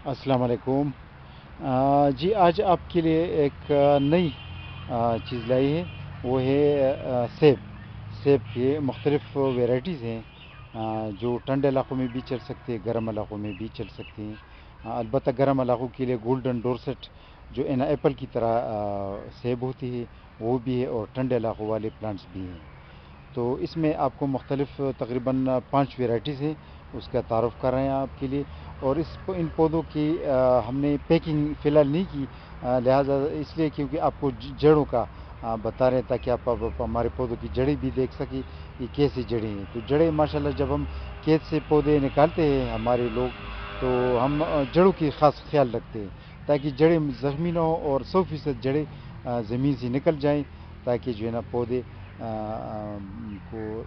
अस्सलाम वालेकुम। जी आज आपके लिए एक नई चीज़ लाई है। वो है सेब। सेब के मुख्तलिफ़ वेराइटीज़ हैं, जो ठंडे इलाक़ों में भी चल सकते हैं, गर्म इलाक़ों में भी चल सकते हैं। अलबत्ता गर्म इलाक़ों के लिए गोल्डन डोरसेट जो है ना एप्पल की तरह सेब होती है, वो भी है, और ठंडे इलाक़ों वाले प्लांट्स भी हैं। तो इसमें आपको मुख्तलिफ़ तकरीबन 5 वेराइटीज़ हैं, उसका तारुफ़ कर रहे हैं आपके लिए। और इन पौधों की हमने पैकिंग फ़िलहाल नहीं की, लिहाजा इसलिए क्योंकि आपको जड़ों का बता रहे हैं, ताकि आप हमारे पौधों की जड़ें भी देख सकें कि कैसी जड़ें हैं। तो जड़ें माशाल्लाह जब हम खेत से पौधे निकालते हैं हमारे लोग, तो हम जड़ों की ख़ास ख्याल रखते हैं, ताकि जड़ें ज़ख्मी ना हो और 100% जड़ें ज़मीन से निकल जाएं, ताकि जो है ना पौधे को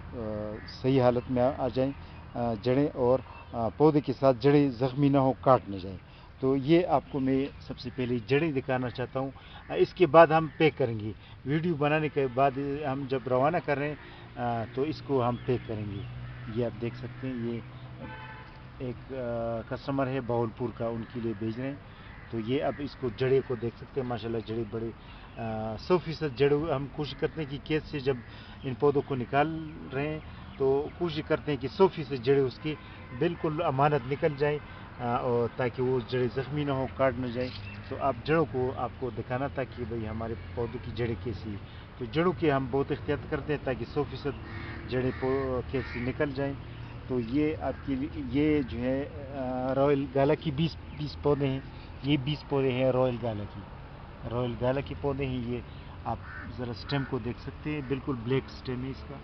सही हालत में आ जाएं, जड़ें, और पौधे के साथ जड़ें ज़ख्मी ना हो, काट ना जाएं। तो ये आपको मैं सबसे पहले जड़ें दिखाना चाहता हूँ। इसके बाद हम पैक करेंगे। वीडियो बनाने के बाद हम जब रवाना कर रहे हैं तो इसको हम पैक करेंगे। ये आप देख सकते हैं, ये एक कस्टमर है बावलपुर का, उनके लिए भेज रहे हैं। तो ये अब इसको जड़े को देख सकते हैं, माशाल्लाह जड़े बड़े 100% जड़ हम कोशिश करते हैं कि खेत से जब इन पौधों को निकाल रहे हैं तो कोशिश करते हैं कि 100% जड़े उसकी बिल्कुल अमानत निकल जाए, और ताकि वो जड़ें ज़ख्मी ना हो, काट ना जाए। तो आप जड़ों को आपको दिखाना था कि भाई हमारे पौधों की जड़ें कैसी है। तो जड़ों की हम बहुत एहतियात करते हैं ताकि 100% जड़ें खेत से निकल जाएँ। तो ये आपके लिए ये जो है रॉयल गाला की 20 पौधे हैं। ये 20 पौधे हैं रॉयल गाला के पौधे हैं ये। आप ज़रा स्टेम को देख सकते हैं, बिल्कुल ब्लैक स्टेम है इसका,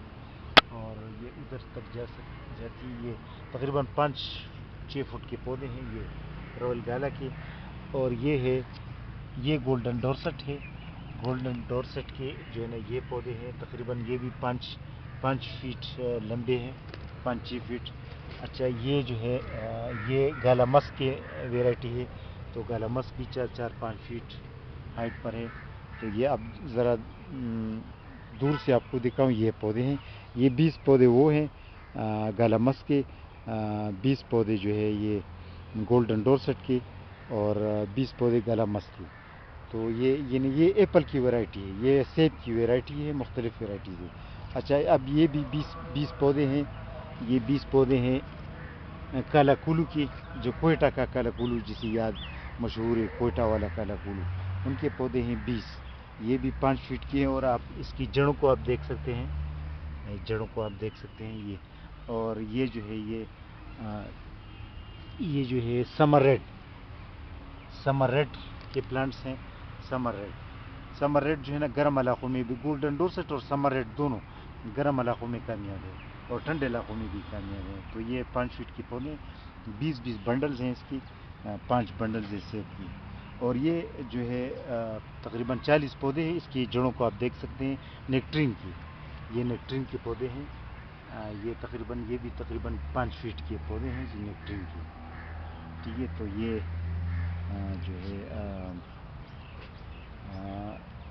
और ये उधर तक जाती है। ये तकरीबन 5-6 फुट के पौधे हैं ये रॉयल गाला के। और ये है, ये गोल्डन डोरसेट है। गोल्डन डोरसेट के जो है ना ये पौधे हैं, तकरीबन ये भी 5 फीट लंबे हैं, 5-6 फीट। अच्छा, ये जो है ये गाला मस्क के वेराइटी है। तो गाला मस्क भी 4-5 फीट हाइट पर है। तो ये अब ज़रा दूर से आपको दिखाऊं, ये पौधे हैं। ये 20 पौधे वो हैं गाला मस्क के, 20 पौधे जो है ये गोल्डन डोरसेट के, और 20 पौधे गाला मस्क के। तो ये एप्पल की वैरायटी है, ये सेब की वैरायटी है, मुख्तलिफ़ वैराइटीज़ है। अच्छा, अब ये भी 20 पौधे हैं। ये 20 पौधे हैं काला कुलू की, जो कोयटा का काला कुलू जिसे याद मशहूर है, कोयटा वाला काला कुलू, उनके पौधे हैं 20। ये भी 5 फीट के हैं, और आप इसकी जड़ों को आप देख सकते हैं, जड़ों को आप देख सकते हैं ये। और ये जो है ये जो है समर रेड के प्लांट्स हैं। समर रेड जो है ना गर्म इलाक़ों में भी, गोल्डन डोरसेट और समर रेड दोनों गर्म इलाक़ों में कामयाब है और ठंडे इलाक़ों में भी कामयाब है। तो ये 5 फीट के पौधे, 20-20 बंडल्स हैं इसकी, 5 बंडल्स है सेब की। और ये जो है तकरीबन 40 पौधे हैं। इसकी जड़ों को आप देख सकते हैं, नेक्ट्रीन की, ये नेक्ट्रीन के पौधे हैं। ये भी तकरीबन 5 फीट के पौधे हैं जी, नेक्ट्रीन के। ठीक है, तो ये जो है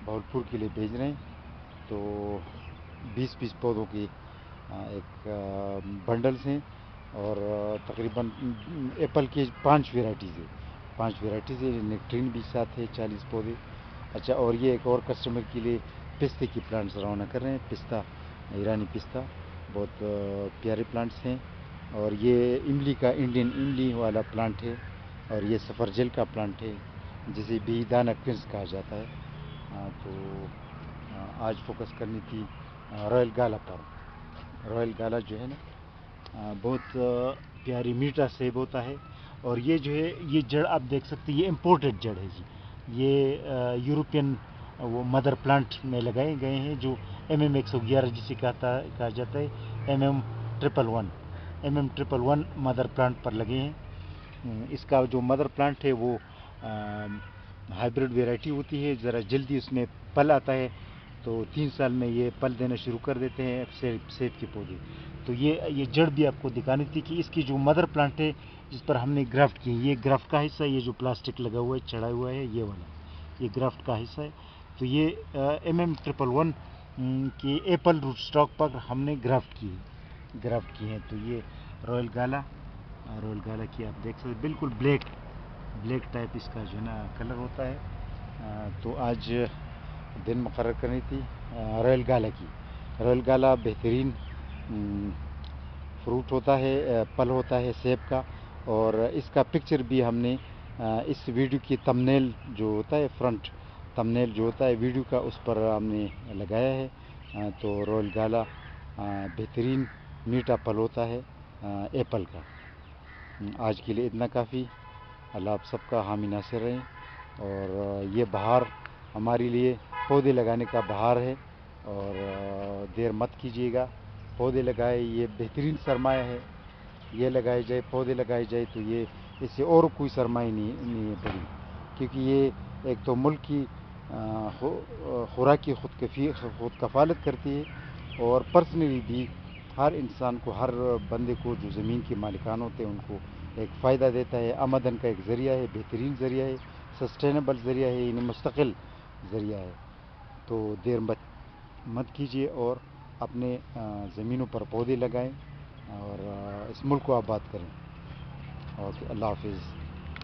भावलपुर के लिए भेज रहे हैं। तो 20-20 पौधों की एक बंडल्स हैं, और तकरीबन एप्पल की 5 वेराइटीज़ है, 5 वेराइटीज़ है। नेक्ट्रीन भी साथ है, 40 पौधे। अच्छा, और ये एक और कस्टमर के लिए पिस्ते की प्लांट्स रवाना कर रहे हैं। पिस्ता, ईरानी पिस्ता, बहुत प्यारे प्लांट्स हैं। और ये इमली का, इंडियन इमली वाला प्लांट है। और ये सफरजल का प्लांट है, जिसे बेदाना क्विंस कहा जाता है। तो आज फोकस करनी थी रॉयल गाला पर। रॉयल गाला जो है ना बहुत प्यारी मीठा सेब होता है। और ये जो है ये जड़ आप देख सकते हैं, ये इम्पोर्टेड जड़ है जी। ये यूरोपियन वो मदर प्लांट में लगाए गए हैं, जो MM111 जिसे कहा जाता है, MM111 मदर प्लांट पर लगे हैं। इसका जो मदर प्लांट है वो हाइब्रिड वैरायटी होती है, ज़रा जल्दी उसमें पल आता है। तो 3 साल में ये पल देना शुरू कर देते हैं सेब के पौधे। तो ये जड़ भी आपको दिखानी थी कि इसकी जो मदर प्लांट है जिस पर हमने ग्राफ्ट की, ये ग्राफ्ट का हिस्सा, ये जो प्लास्टिक लगा हुआ है, चढ़ा हुआ है, ये वाला, ये ग्राफ्ट का हिस्सा है। तो ये MM111 के एप्पल रूट स्टॉक पर हमने ग्राफ्ट की है। तो ये रॉयल गाला की आप देख सकते, बिल्कुल بلیک ٹائپ اس کا جو ہے نا کلر ہوتا ہے. تو آج دن مقرر کرنی تھی رائل گالا کی. رائل گالا بہترین فروٹ ہوتا ہے، پھل ہوتا ہے سیب کا، اور اس کا پکچر بھی ہم نے اس ویڈیو کی تمنیل جو ہوتا ہے، فرنٹ تمنیل جو ہوتا ہے ویڈیو کا، اس پر ہم نے لگایا ہے. تو رائل گالا بہترین میٹھا پھل ہوتا ہے ایپل کا. آج کے لیے اتنا کافی. اللہ آپ سب کا حامی ناصر رہیں. اور یہ بہار ہمارے لیے پودے لگانے کا بہار ہے، اور دیر مت کیجیے گا. پودے لگائے، یہ بہترین سرمایہ ہے. یہ لگائے جائے، پودے لگائے جائے تو یہ اس سے اور کوئی سرمایہ نہیں ہے بڑی، کیونکہ یہ ایک تو ملک کی خوراک کی خود کفالت کرتی ہے، اور پرسنلی بھی ہر انسان کو، ہر بندے کو جو زمین کے مالکان ہوتے ہیں ان کو ایک فائدہ دیتا ہے. آمدن کا ایک ذریعہ ہے، بہترین ذریعہ ہے، سسٹینیبل ذریعہ ہے، یعنی مستقل ذریعہ ہے. تو دیر مت کیجیے اور اپنے زمینوں پر پودے لگائیں اور اس ملک کو آباد کریں. اوکے، اللہ حافظ.